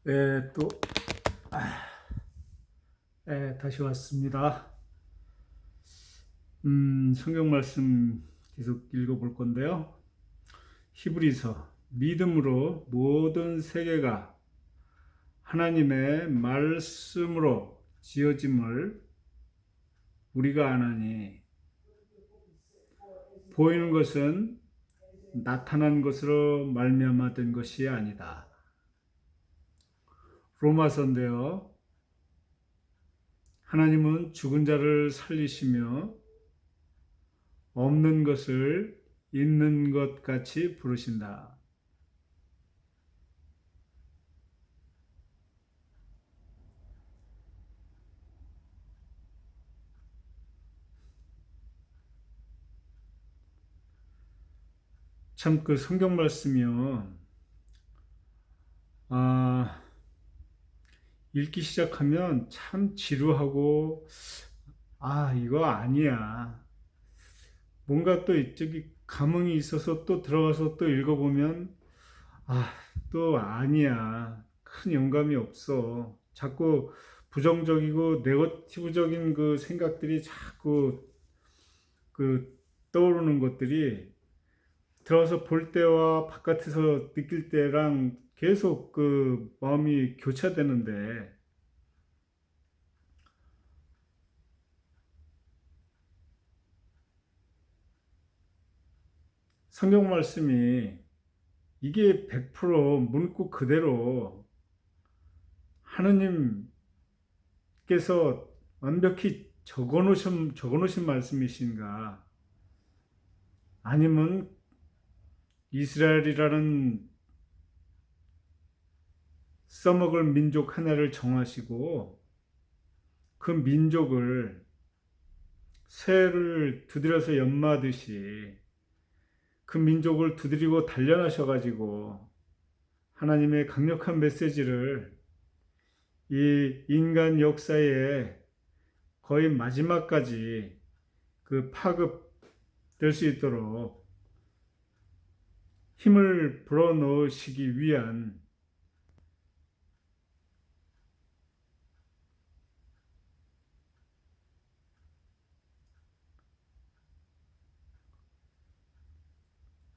네, 또 다시 왔습니다. 성경 말씀 계속 읽어볼 건데요. 히브리서, 믿음으로 모든 세계가 하나님의 말씀으로 지어짐을 우리가 아나니, 보이는 것은 나타난 것으로 말미암아 된 것이 아니다. 로마서인데요. 하나님은 죽은 자를 살리시며 없는 것을 있는 것 같이 부르신다. 참 그 성경 말씀이요. 읽기 시작하면 참 지루하고, 이거 아니야. 뭔가 또 이쪽이 감흥이 있어서 또 들어가서 또 읽어보면, 또 아니야. 큰 영감이 없어. 자꾸 부정적이고 네거티브적인 그 생각들이 자꾸 그 떠오르는 것들이 들어가서 볼 때와 바깥에서 느낄 때랑 계속 그 마음이 교차되는데, 성경 말씀이 이게 100% 문구 그대로 하느님께서 완벽히 적어놓으신 말씀이신가? 아니면 이스라엘이라는 써먹을 민족 하나를 정하시고 그 민족을 쇠를 두드려서 연마하듯이 그 민족을 두드리고 단련하셔가지고 하나님의 강력한 메시지를 이 인간 역사의 거의 마지막까지 그 파급될 수 있도록 힘을 불어넣으시기 위한,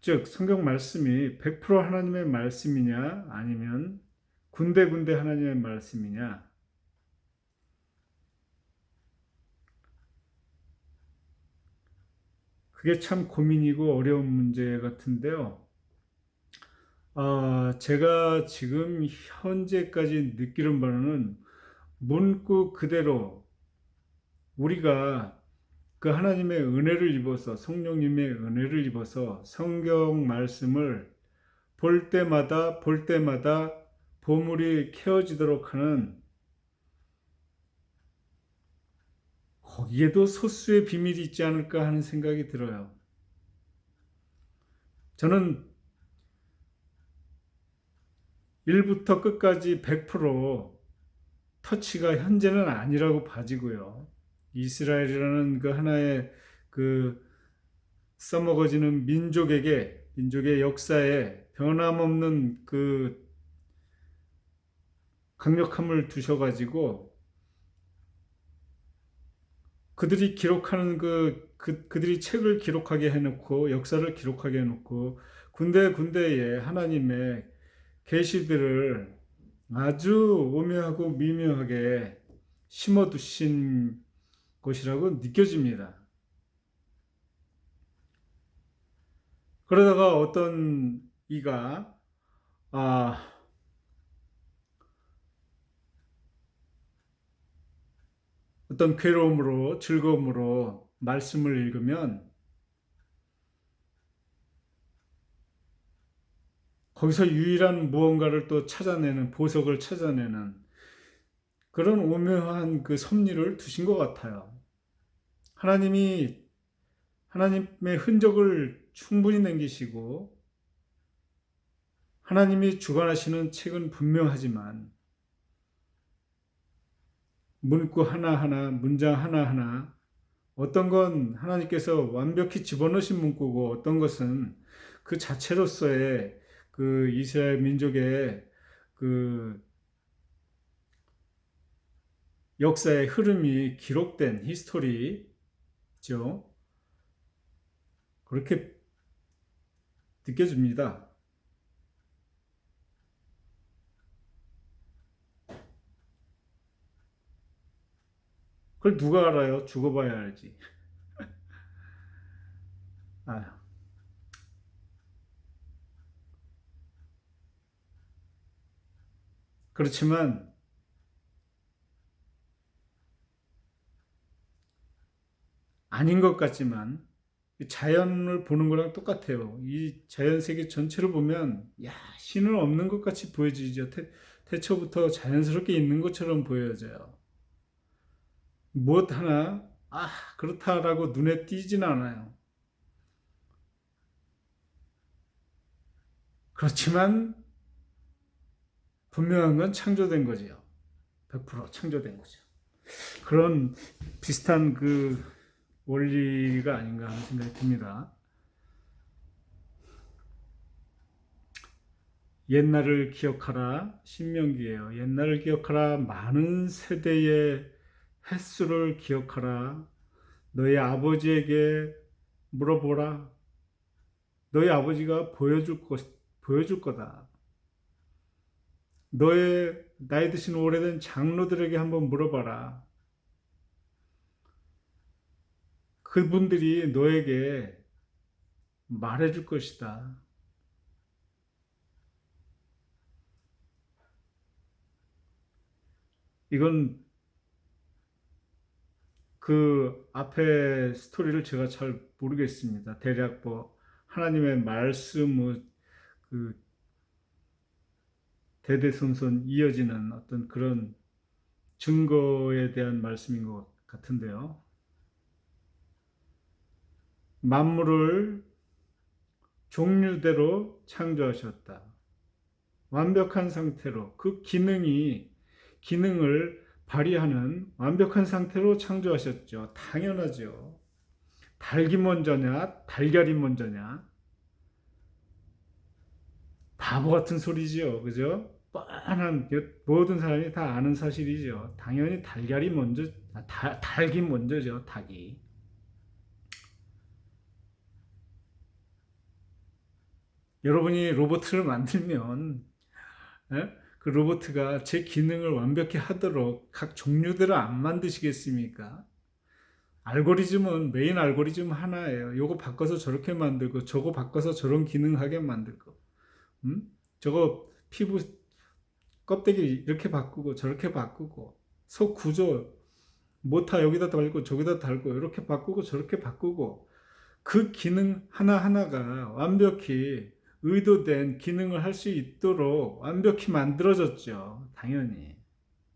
즉 성경 말씀이 100% 하나님의 말씀이냐 아니면 군데군데 하나님의 말씀이냐, 그게 참 고민이고 어려운 문제 같은데요. 제가 지금 현재까지 느끼는 바로는 문구 그대로 우리가 그 하나님의 은혜를 입어서, 성령님의 은혜를 입어서 성경 말씀을 볼 때마다 보물이 캐어지도록 하는, 거기에도 소수의 비밀이 있지 않을까 하는 생각이 들어요. 저는 1부터 끝까지 100% 터치가 현재는 아니라고 봐지고요. 이스라엘이라는 그 하나의 그 써먹어지는 민족의 역사에 변함없는 그 강력함을 두셔가지고 그들이 기록하는 그들이 책을 기록하게 해놓고 역사를 기록하게 해놓고 군데군데에 하나님의 계시들을 아주 오묘하고 미묘하게 심어두신 것이라고 느껴집니다. 그러다가 어떤 이가 어떤 괴로움으로 즐거움으로 말씀을 읽으면 거기서 유일한 무언가를 또 찾아내는, 보석을 찾아내는 그런 오묘한 그 섭리를 두신 것 같아요. 하나님의 흔적을 충분히 남기시고 하나님이 주관하시는 책은 분명하지만 문구 하나하나, 문장 하나하나, 어떤 건 하나님께서 완벽히 집어넣으신 문구고 어떤 것은 그 자체로서의 그 이스라엘 민족의 그 역사의 흐름이 기록된 히스토리죠. 그렇게 느껴집니다. 그걸 누가 알아요? 죽어봐야 알지. 아, 그렇지만 아닌 것 같지만 자연을 보는 거랑 똑같아요. 이 자연 세계 전체를 보면 야, 신은 없는 것 같이 보여지죠. 태초부터 자연스럽게 있는 것처럼 보여져요. 무엇 하나 그렇다라고 눈에 띄진 않아요. 그렇지만 분명한 건 창조된 거지요. 100% 창조된 거죠. 그런 비슷한 그 원리가 아닌가 하는 생각이 듭니다. 옛날을 기억하라 신명기예요. 옛날을 기억하라 많은 세대의 횟수를 기억하라. 너희 아버지에게 물어보라. 너희 아버지가 보여줄 거다. 너의 나이 드신 오래된 장로들에게 한번 물어봐라. 그분들이 너에게 말해줄 것이다. 이건 그 앞에 스토리를 제가 잘 모르겠습니다. 대략 뭐 하나님의 말씀 그 대대손손 이어지는 어떤 그런 증거에 대한 말씀인 것 같은데요. 만물을 종류대로 창조하셨다. 완벽한 상태로 그 기능을 발휘하는 완벽한 상태로 창조하셨죠. 당연하죠. 닭이 먼저냐, 달걀이 먼저냐? 바보 같은 소리지요. 그죠? 뻔한 모든 사람이 다 아는 사실이죠. 당연히 달걀이 먼저, 닭이 먼저죠. 닭이. 여러분이 로봇을 만들면 그 로봇가 제 기능을 완벽히 하도록 각 종류대로 안 만드시겠습니까? 알고리즘은 메인 알고리즘 하나예요. 요거 바꿔서 저렇게 만들고 저거 바꿔서 저런 기능하게 만들고 저거 피부 껍데기 이렇게 바꾸고 저렇게 바꾸고 속 구조 모타 여기다 달고 저기다 달고 이렇게 바꾸고 저렇게 바꾸고 그 기능 하나하나가 완벽히 의도된 기능을 할 수 있도록 완벽히 만들어졌죠. 당연히.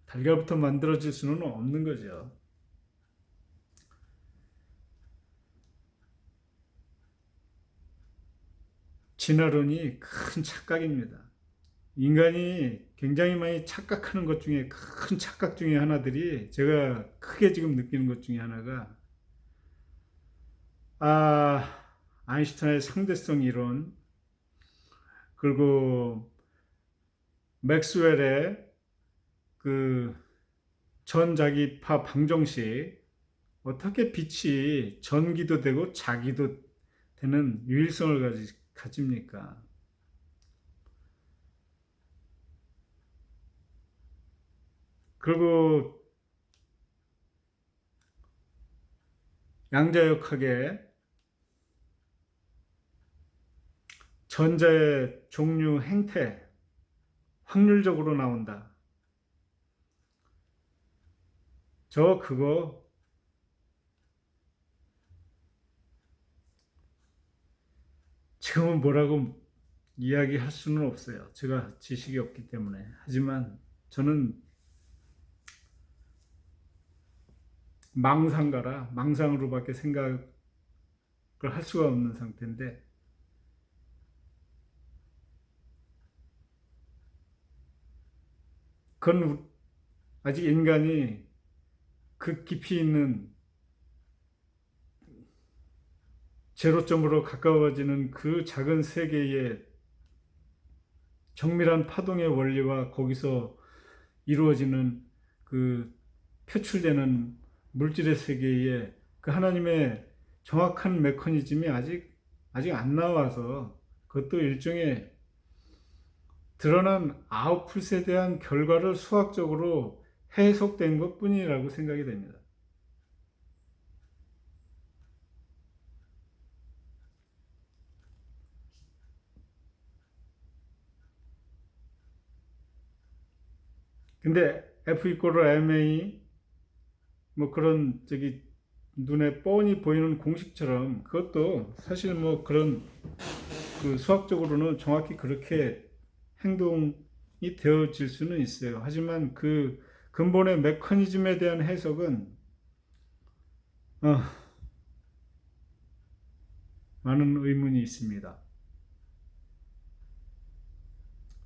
달걀부터 만들어질 수는 없는 거죠. 진화론이 큰 착각입니다. 인간이 굉장히 많이 착각하는 것 중에 큰 착각 중에 하나들이 제가 크게 지금 느끼는 것 중에 하나가 아, 아인슈타인의 상대성 이론 그리고 맥스웰의 그 전자기파 방정식 어떻게 빛이 전기도 되고 자기도 되는 유일성을 가집니까? 그리고 양자역학의 전자의 종류 행태 확률적으로 나온다. 저 그거 지금은 뭐라고 이야기할 수는 없어요. 제가 지식이 없기 때문에. 하지만 저는 망상가라 망상으로밖에 생각을 할 수가 없는 상태인데 그건 아직 인간이 그 깊이 있는 제로점으로 가까워지는 그 작은 세계의 정밀한 파동의 원리와 거기서 이루어지는 그 표출되는 물질의 세계에 그 하나님의 정확한 메커니즘이 아직 안 나와서 그것도 일종의 드러난 아웃풋에 대한 결과를 수학적으로 해석된 것 뿐이라고 생각이 됩니다. 근데 F 이퀄 ma 뭐 그런 눈에 뻔히 보이는 공식처럼 그것도 사실 뭐 그런 그 수학적으로는 정확히 그렇게 행동이 되어질 수는 있어요. 하지만 그 근본의 메커니즘에 대한 해석은 어, 많은 의문이 있습니다.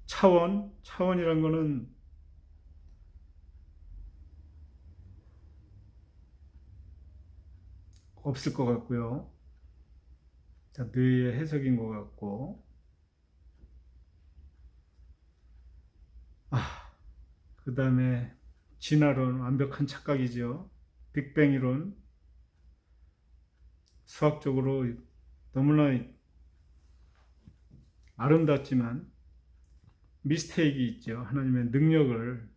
차원이란 거는 없을 것 같고요. 자, 뇌의 해석인 것 같고, 그 다음에 진화론, 완벽한 착각이죠. 빅뱅 이론, 수학적으로 너무나 아름답지만 미스테이크가 있죠. 하나님의 능력을,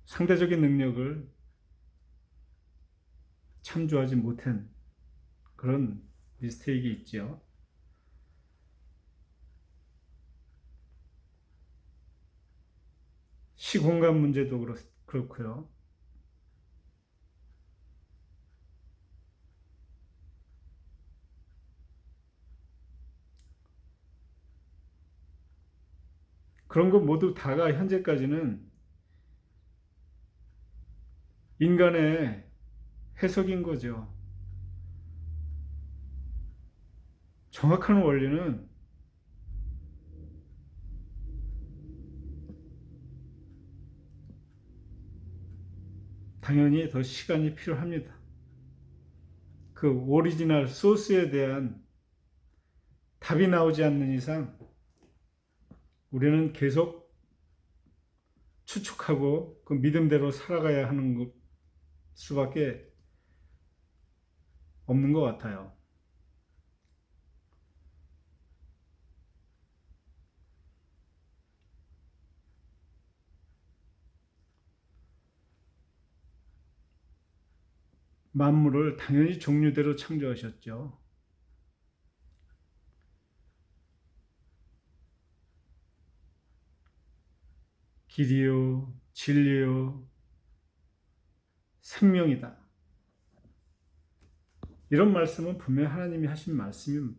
상대적인 능력을 참조하지 못한 그런 미스테이크가 있죠. 시공간 문제도 그렇고요. 그런 것 모두 다가 현재까지는 인간의 해석인 거죠. 정확한 원리는 당연히 더 시간이 필요합니다. 그 오리지널 소스에 대한 답이 나오지 않는 이상 우리는 계속 추측하고 그 믿음대로 살아가야 하는 수밖에 없는 것 같아요. 만물을 당연히 종류대로 창조하셨죠. 길이요, 진리요, 생명이다. 이런 말씀은 분명 하나님이 하신 말씀이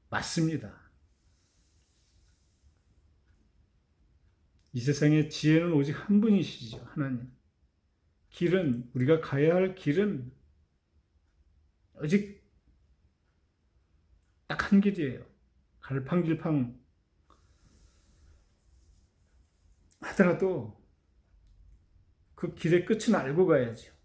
맞습니다. 이 세상의 지혜는 오직 한 분이시죠. 하나님. 우리가 가야 할 길은 오직 딱 한 길이에요. 갈팡질팡 하더라도 그 길의 끝은 알고 가야죠.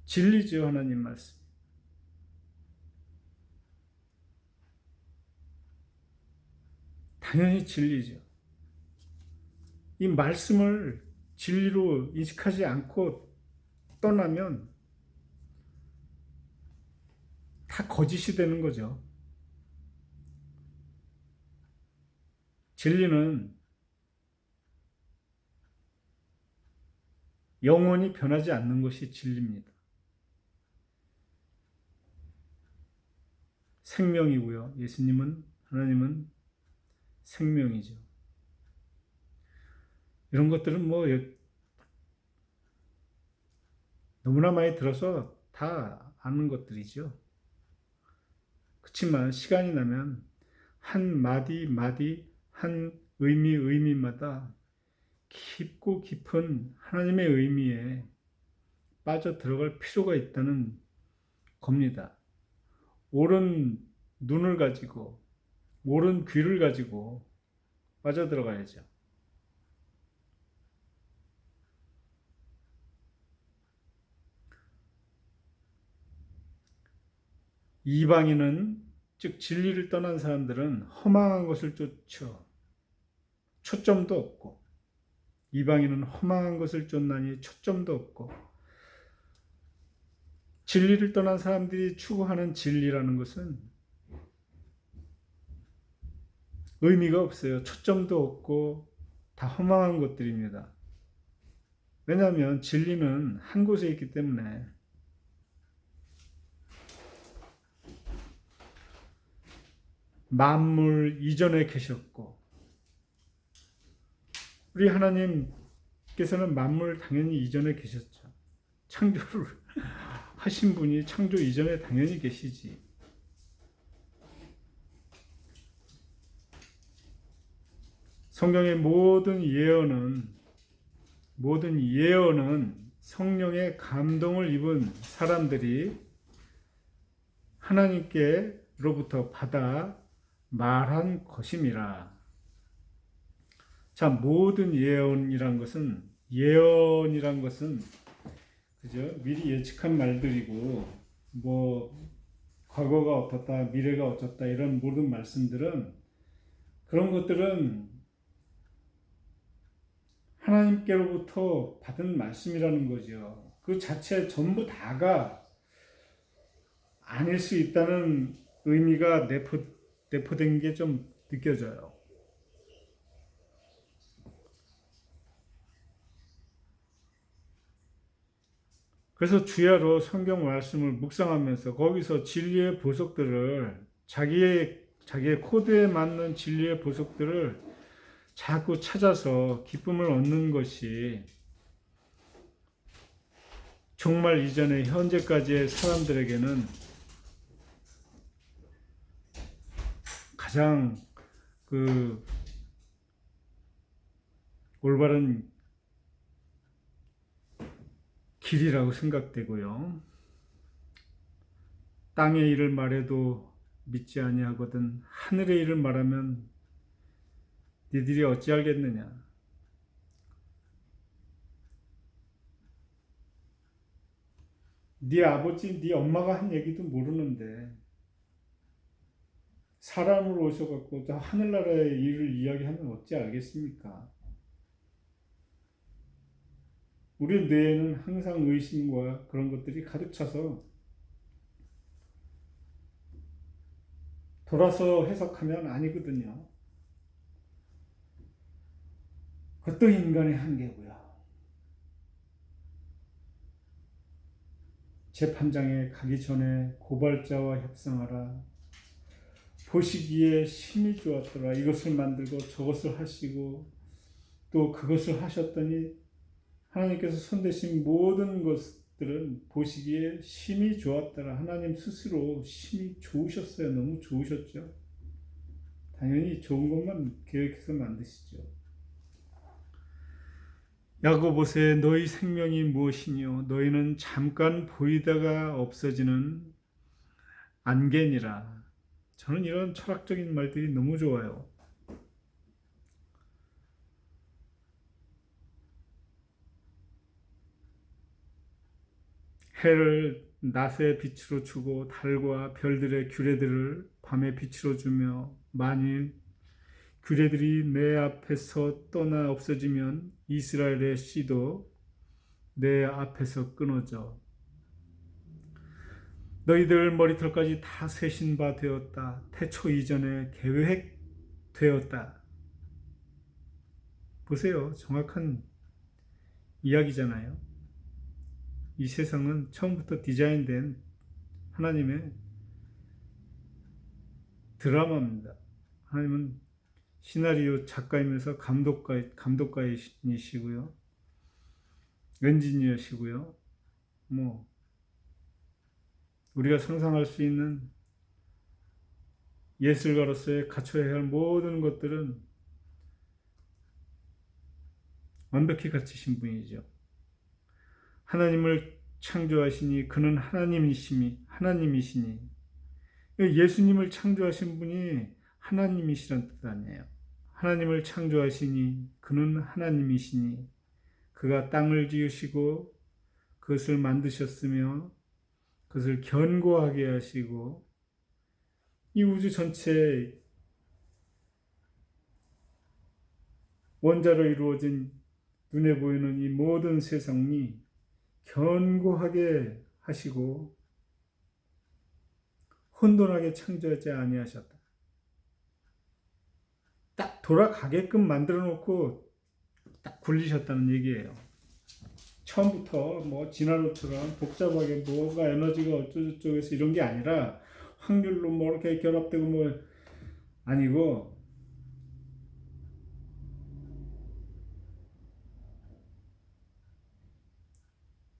진리죠, 하나님 말씀. 당연히 진리죠. 이 말씀을 진리로 인식하지 않고 떠나면 다 거짓이 되는 거죠. 진리는 영원히 변하지 않는 것이 진리입니다. 생명이고요. 하나님은 생명이죠. 이런 것들은 뭐 너무나 많이 들어서 다 아는 것들이죠. 그렇지만 시간이 나면 한 마디, 한 의미마다 깊고 깊은 하나님의 의미에 빠져 들어갈 필요가 있다는 겁니다. 옳은 눈을 가지고, 옳은 귀를 가지고 빠져 들어가야죠. 이방인은 즉 진리를 떠난 사람들은 허망한 것을 쫓아 초점도 없고, 이방인은 허망한 것을 쫓나니 초점도 없고, 진리를 떠난 사람들이 추구하는 진리라는 것은 의미가 없어요. 초점도 없고 다 허망한 것들입니다. 왜냐하면 진리는 한 곳에 있기 때문에. 만물 이전에 계셨고, 우리 하나님께서는 만물 당연히 이전에 계셨죠. 창조를 하신 분이 창조 이전에 당연히 계시지. 성경의 모든 예언은 성령의 감동을 입은 사람들이 하나님께로부터 받아 말한 것임이라. 자, 모든 예언이란 것은 그죠? 미리 예측한 말들이고, 뭐 과거가 어떻다, 미래가 어쩌다 이런 모든 말씀들은, 그런 것들은 하나님께로부터 받은 말씀이라는 거죠. 그 자체 전부 다가 아닐 수 있다는 의미가 내포된 게 좀 느껴져요. 그래서 주야로 성경 말씀을 묵상하면서 거기서 진리의 보석들을, 자기의 코드에 맞는 진리의 보석들을 자꾸 찾아서 기쁨을 얻는 것이 종말 이전에 현재까지의 사람들에게는 가장 올바른 길이라고 생각되고요. 땅의 일을 말해도 믿지 아니하거든 하늘의 일을 말하면 니들이 어찌 알겠느냐. 네 아버지, 네 엄마가 한 얘기도 모르는데 사람으로 오셔갖고 하늘나라의 일을 이야기하면 어찌 알겠습니까? 우리 뇌에는 항상 의심과 그런 것들이 가득 차서 돌아서 해석하면 아니거든요. 그것도 인간의 한계고요. 재판장에 가기 전에 고발자와 협상하라. 보시기에 심히 좋았더라. 이것을 만들고 저것을 하시고 또 그것을 하셨더니 하나님께서 손대신 모든 것들은 보시기에 심히 좋았더라. 하나님 스스로 심히 좋으셨어요. 너무 좋으셨죠. 당연히 좋은 것만 계획해서 만드시죠. 야고보서에 너희 생명이 무엇이뇨? 너희는 잠깐 보이다가 없어지는 안개니라. 저는 이런 철학적인 말들이 너무 좋아요. 해를 낮의 빛으로 주고 달과 별들의 규례들을 밤의 빛으로 주며, 만일 규례들이 내 앞에서 떠나 없어지면 이스라엘의 씨도 내 앞에서 끊어져. 너희들 머리털까지 다 세신 바 되었다. 태초 이전에 계획되었다. 보세요. 정확한 이야기잖아요. 이 세상은 처음부터 디자인된 하나님의 드라마입니다. 하나님은 시나리오 작가이면서 감독가이시고요. 엔지니어시고요. 우리가 상상할 수 있는 예술가로서의 갖춰야 할 모든 것들은 완벽히 갖추신 분이죠. 하나님을 창조하시니 그는 하나님이시니 예수님을 창조하신 분이 하나님이시란 뜻 아니에요. 하나님을 창조하시니 그는 하나님이시니 그가 땅을 지으시고 그것을 만드셨으며 그것을 견고하게 하시고 이 우주 전체 원자로 이루어진 눈에 보이는 이 모든 세상이 견고하게 하시고 혼돈하게 창조하지 아니하셨다. 딱 돌아가게끔 만들어 놓고 딱 굴리셨다는 얘기예요. 처음부터 뭐 진화론처럼 복잡하게 뭐가 에너지가 어쩌고저쩌고 이런 게 아니라 확률로 뭐 이렇게 결합되고 뭐 아니고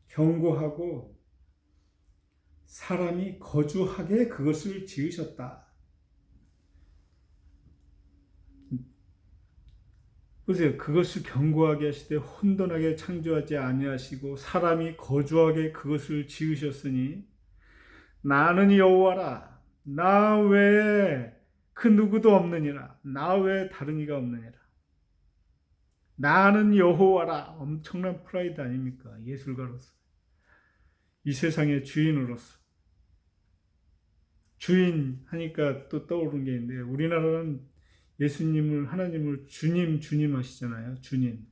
견고하고 사람이 거주하게 그것을 지으셨다. 보세요. 그것을 견고하게 하시되 혼돈하게 창조하지 아니하시고 사람이 거주하게 그것을 지으셨으니 나는 여호와라. 나 외에 그 누구도 없느니라. 나 외에 다른 이가 없느니라. 나는 여호와라. 엄청난 프라이드 아닙니까? 예술가로서. 이 세상의 주인으로서. 주인 하니까 또 떠오르는 게 있는데 우리나라는 예수님을 하나님을 주님 하시잖아요. 주님.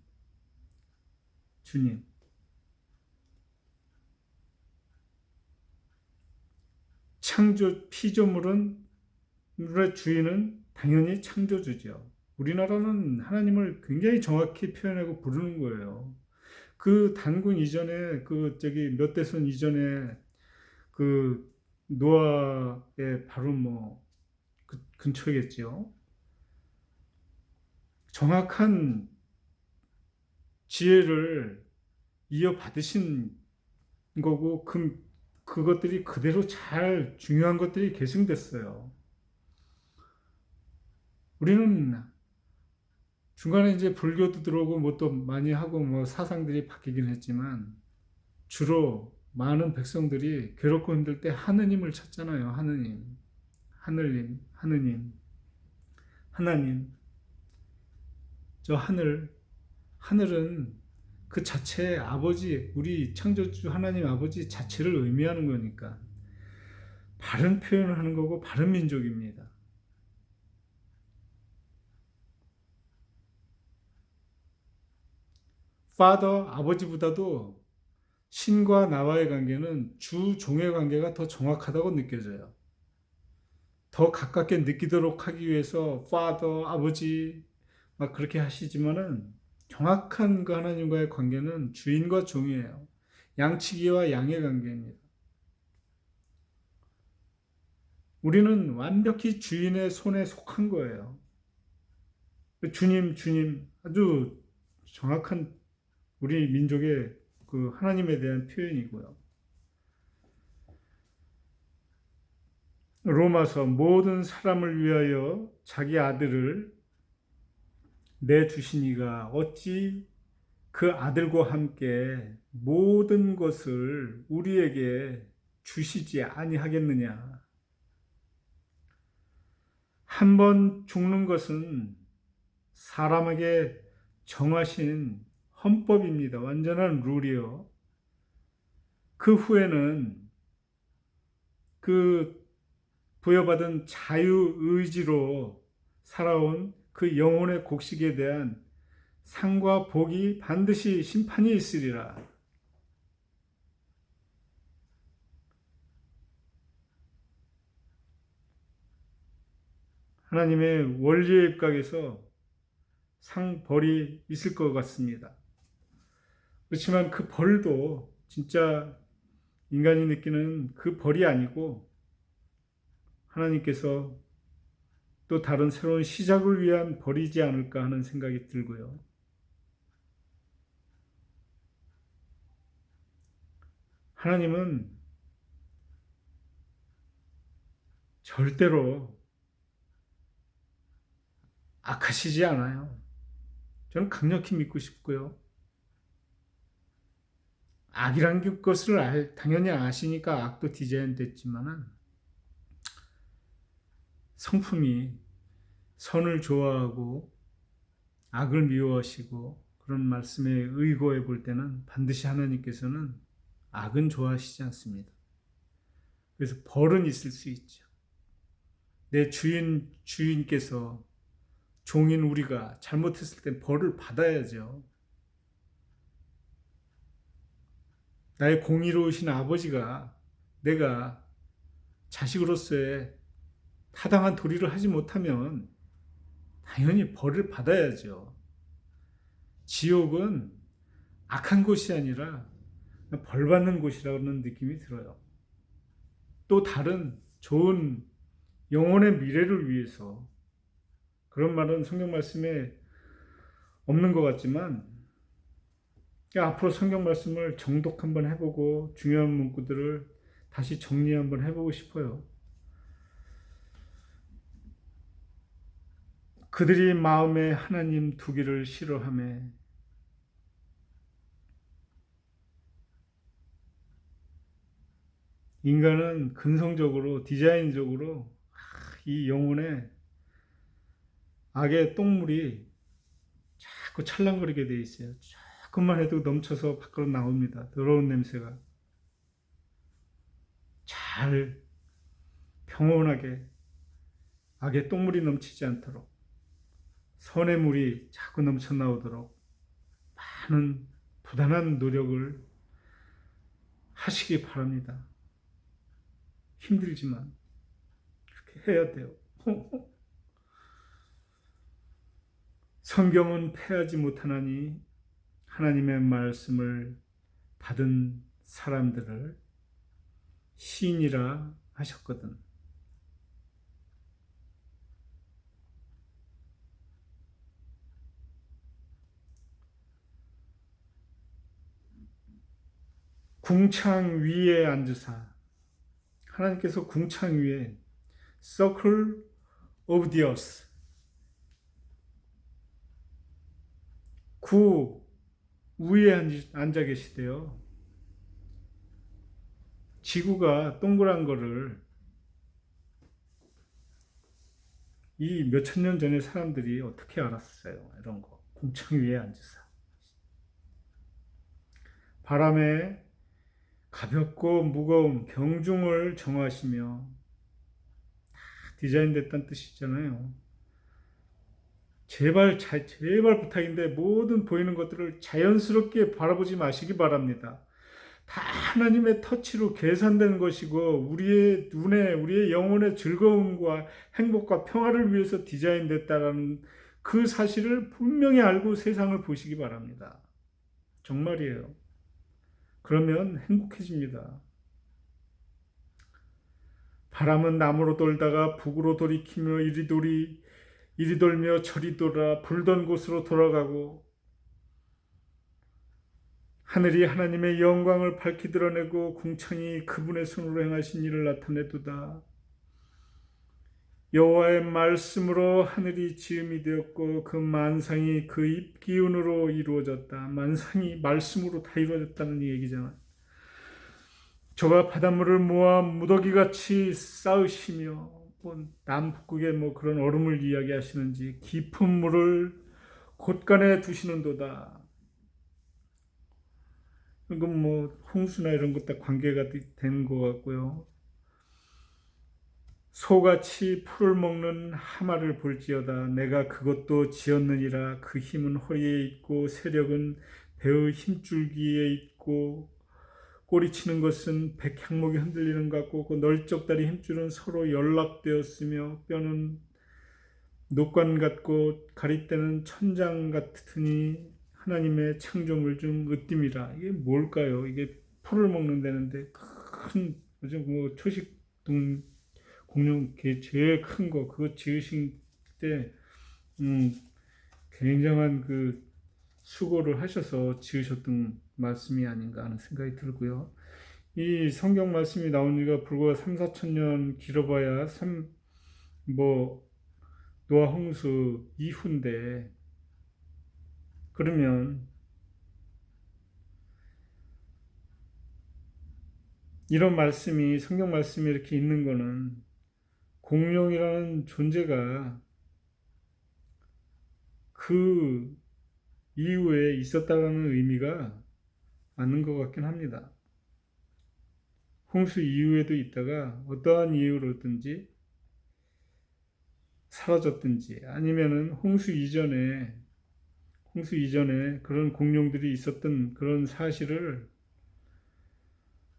창조 피조물은 물의 주인은 당연히 창조주죠. 우리나라는 하나님을 굉장히 정확히 표현하고 부르는 거예요. 그 단군 이전에 몇 대선 이전에 그 노아의 바로 근처겠죠. 정확한 지혜를 이어받으신 거고 그것들이 그대로 잘 중요한 것들이 계승됐어요. 우리는 중간에 이제 불교도 들어오고 뭐 또 많이 하고 뭐 사상들이 바뀌긴 했지만 주로 많은 백성들이 괴롭고 힘들 때 하느님을 찾잖아요. 하나님. 저 하늘은 그 자체의 아버지, 우리 창조주 하나님 아버지 자체를 의미하는 거니까 바른 표현을 하는 거고 바른 민족입니다. Father, 아버지보다도 신과 나와의 관계는 주 종의 관계가 더 정확하다고 느껴져요. 더 가깝게 느끼도록 하기 위해서 Father, 아버지 막 그렇게 하시지만은 정확한 그 하나님과의 관계는 주인과 종이에요. 양치기와 양의 관계입니다. 우리는 완벽히 주인의 손에 속한 거예요. 주님 아주 정확한 우리 민족의 그 하나님에 대한 표현이고요. 로마서 모든 사람을 위하여 자기 아들을 내주시니가 어찌 그 아들과 함께 모든 것을 우리에게 주시지 아니하겠느냐. 한 번 죽는 것은 사람에게 정하신 헌법입니다. 완전한 룰이요. 그 후에는 그 부여받은 자유의지로 살아온 그 영혼의 곡식에 대한 상과 복이 반드시 심판이 있으리라. 하나님의 원리의 입각에서 상벌이 있을 것 같습니다. 그렇지만 그 벌도 진짜 인간이 느끼는 그 벌이 아니고 하나님께서 또 다른 새로운 시작을 위한 벌이지 않을까 하는 생각이 들고요. 하나님은 절대로 악하시지 않아요. 저는 강력히 믿고 싶고요. 악이란 것을 당연히 아시니까 악도 디자인됐지만은 성품이 선을 좋아하고 악을 미워하시고 그런 말씀에 의거해 볼 때는 반드시 하나님께서는 악은 좋아하시지 않습니다. 그래서 벌은 있을 수 있죠. 내 주인께서 종인 우리가 잘못했을 때 벌을 받아야죠. 나의 공의로우신 아버지가 내가 자식으로서의 타당한 도리를 하지 못하면 당연히 벌을 받아야죠. 지옥은 악한 곳이 아니라 벌 받는 곳이라는 느낌이 들어요. 또 다른 좋은 영혼의 미래를 위해서, 그런 말은 성경 말씀에 없는 것 같지만 앞으로 성경 말씀을 정독 한번 해보고 중요한 문구들을 다시 정리 한번 해보고 싶어요. 그들이 마음에 하나님 두기를 싫어하며 인간은 근성적으로 디자인적으로 이 영혼에 악의 똥물이 자꾸 찰랑거리게 돼 있어요. 조금만 해도 넘쳐서 밖으로 나옵니다. 더러운 냄새가. 잘 평온하게 악의 똥물이 넘치지 않도록, 선의 물이 자꾸 넘쳐 나오도록 많은 부단한 노력을 하시기 바랍니다. 힘들지만 그렇게 해야 돼요. 성경은 패하지 못하나니 하나님의 말씀을 받은 사람들을 시인이라 하셨거든. 궁창 위에 앉으사, 하나님께서 궁창 위에 Circle of the Earth, 구 위에 앉아 계시대요. 지구가 동그란 거를 이 몇천 년 전에 사람들이 어떻게 알았어요? 이런 거. 궁창 위에 앉으사. 바람에 가볍고 무거운 경중을 정하시며, 디자인됐다는 뜻이잖아요. 제발 부탁인데 모든 보이는 것들을 자연스럽게 바라보지 마시기 바랍니다. 다 하나님의 터치로 계산된 것이고 우리의 눈에, 우리의 영혼의 즐거움과 행복과 평화를 위해서 디자인됐다는 그 사실을 분명히 알고 세상을 보시기 바랍니다. 정말이에요. 그러면 행복해집니다. 바람은 남으로 돌다가 북으로 돌이키며 이리 돌며 저리 돌아 불던 곳으로 돌아가고, 하늘이 하나님의 영광을 밝히 드러내고 궁창이 그분의 손으로 행하신 일을 나타내도다. 여호와의 말씀으로 하늘이 지음이 되었고 그 만상이 그 입 기운으로 이루어졌다. 만상이 말씀으로 다 이루어졌다는 얘기잖아요. 저가 바닷물을 모아 무더기같이 쌓으시며, 남북극의 그런 얼음을 이야기하시는지 깊은 물을 곳간에 두시는도다. 이건 홍수나 이런 것 다 관계가 되는 것 같고요. 소같이 풀을 먹는 하마를 볼지어다. 내가 그것도 지었느니라. 그 힘은 허리에 있고 세력은 배의 힘줄기에 있고, 꼬리치는 것은 백향목이 흔들리는 것 같고, 그 널쩍다리 힘줄은 서로 연락되었으며, 뼈는 녹관 같고 가리대는 천장 같으니 하나님의 창조물 중 으뜸이라. 이게 뭘까요? 이게 풀을 먹는다는데 큰 초식 공룡 제일 큰 거 그거 지으신 때 굉장한 그 수고를 하셔서 지으셨던 말씀이 아닌가 하는 생각이 들고요. 이 성경 말씀이 나온 지가 불과 3,4천 년, 길어봐야 노아 홍수 이후인데, 그러면 이런 말씀이, 성경 말씀이 이렇게 있는 거는 공룡이라는 존재가 그 이후에 있었다는 의미가 맞는 것 같긴 합니다. 홍수 이후에도 있다가 어떠한 이유로든지 사라졌든지 아니면은 홍수 이전에 그런 공룡들이 있었던 그런 사실을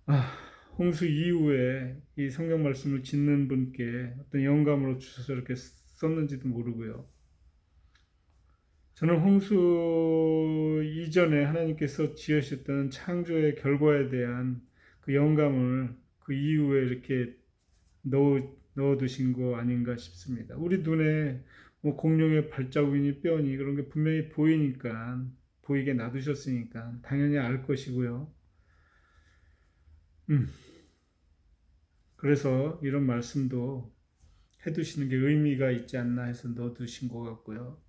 아, 홍수 이후에 이 성경 말씀을 짓는 분께 어떤 영감으로 주셔서 이렇게 썼는지도 모르고요. 저는 홍수 이전에 하나님께서 지으셨던 창조의 결과에 대한 그 영감을 그 이후에 이렇게 넣어두신 거 아닌가 싶습니다. 우리 눈에 뭐 공룡의 발자국이니 뼈니 그런 게 분명히 보이니까, 보이게 놔두셨으니까 당연히 알 것이고요. 그래서 이런 말씀도 해두시는 게 의미가 있지 않나 해서 넣어두신 것 같고요.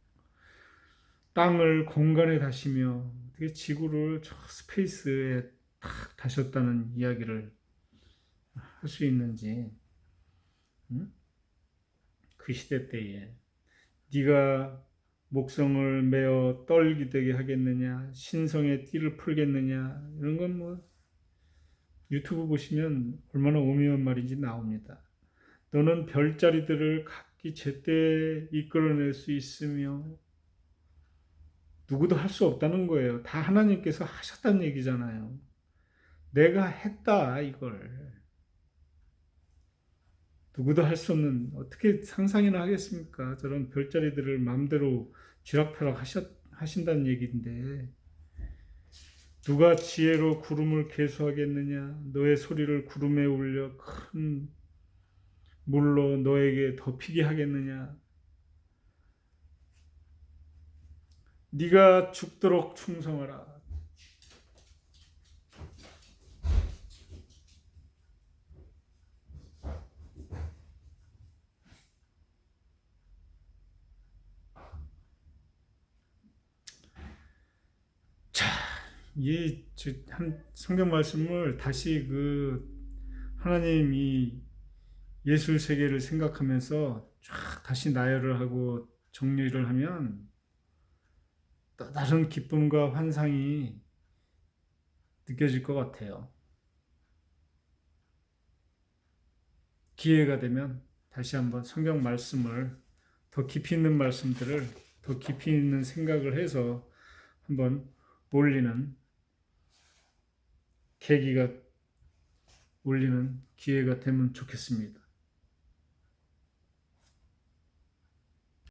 땅을 공간에 다시며 어떻게 지구를 저 스페이스에 탁 다셨다는 이야기를 할 수 있는지, 응? 그 시대 때에 네가 목성을 메어 떨기되게 하겠느냐, 신성의 띠를 풀겠느냐, 이런 건 뭐 유튜브 보시면 얼마나 오묘한 말인지 나옵니다. 너는 별자리들을 각기 제때 이끌어낼 수 있으며 누구도 할 수 없다는 거예요. 다 하나님께서 하셨다는 얘기잖아요. 내가 했다 이걸. 누구도 할 수 없는, 어떻게 상상이나 하겠습니까? 저런 별자리들을 마음대로 쥐락펴락 하신다는 얘기인데, 누가 지혜로 구름을 계수하겠느냐? 너의 소리를 구름에 울려 큰 물로 너에게 덮이게 하겠느냐? 네가 죽도록 충성하라. 자, 이 한 성경 말씀을 다시 하나님이 예술 세계를 생각하면서 쫙 다시 나열을 하고 정리를 하면 또 다른 기쁨과 환상이 느껴질 것 같아요. 기회가 되면 다시 한번 성경 말씀을, 더 깊이 있는 말씀들을 더 깊이 있는 생각을 해서 한번 올리는 계기가, 올리는 기회가 되면 좋겠습니다.